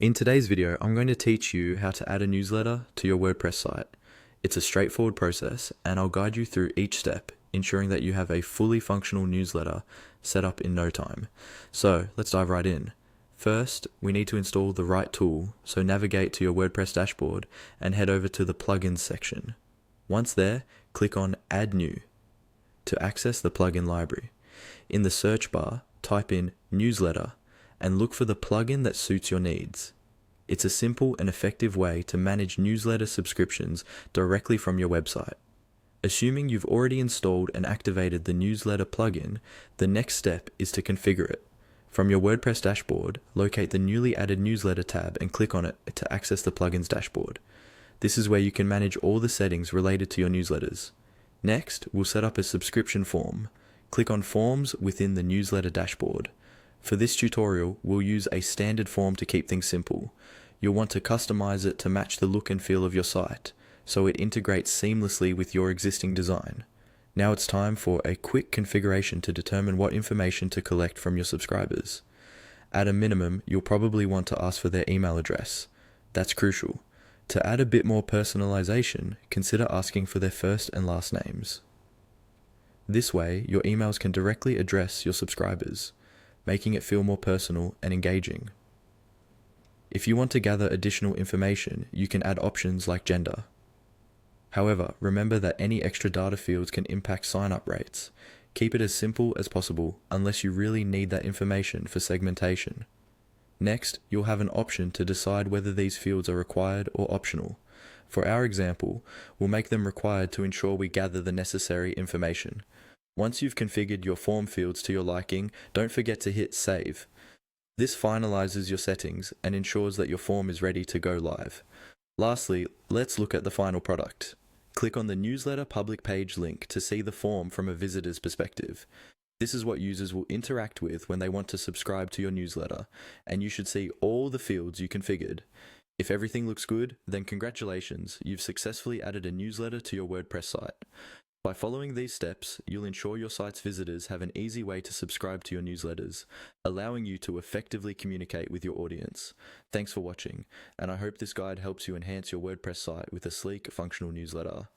In today's video, I'm going to teach you how to add a newsletter to your WordPress site. It's a straightforward process, and I'll guide you through each step, ensuring that you have a fully functional newsletter set up in no time. So let's dive right in. First, we need to install the right tool, so navigate to your WordPress dashboard and head over to the plugins section. Once there, click on Add New to access the plugin library. In the search bar, type in Newsletter and look for the plugin that suits your needs. It's a simple and effective way to manage newsletter subscriptions directly from your website. Assuming you've already installed and activated the newsletter plugin, the next step is to configure it. From your WordPress dashboard, locate the newly added newsletter tab and click on it to access the plugins dashboard. This is where you can manage all the settings related to your newsletters. Next, we'll set up a subscription form. Click on Forms within the newsletter dashboard. For this tutorial, we'll use a standard form to keep things simple. You'll want to customize it to match the look and feel of your site, so it integrates seamlessly with your existing design. Now it's time for a quick configuration to determine what information to collect from your subscribers. At a minimum, you'll probably want to ask for their email address. That's crucial. To add a bit more personalization, consider asking for their first and last names. This way, your emails can directly address your subscribers, making it feel more personal and engaging. If you want to gather additional information, you can add options like gender. However, remember that any extra data fields can impact sign-up rates. Keep it as simple as possible unless you really need that information for segmentation. Next, you'll have an option to decide whether these fields are required or optional. For our example, we'll make them required to ensure we gather the necessary information. Once you've configured your form fields to your liking, don't forget to hit Save. This finalizes your settings and ensures that your form is ready to go live. Lastly, let's look at the final product. Click on the newsletter public page link to see the form from a visitor's perspective. This is what users will interact with when they want to subscribe to your newsletter, and you should see all the fields you configured. If everything looks good, then congratulations, you've successfully added a newsletter to your WordPress site. By following these steps, you'll ensure your site's visitors have an easy way to subscribe to your newsletters, allowing you to effectively communicate with your audience. Thanks for watching, and I hope this guide helps you enhance your WordPress site with a sleek, functional newsletter.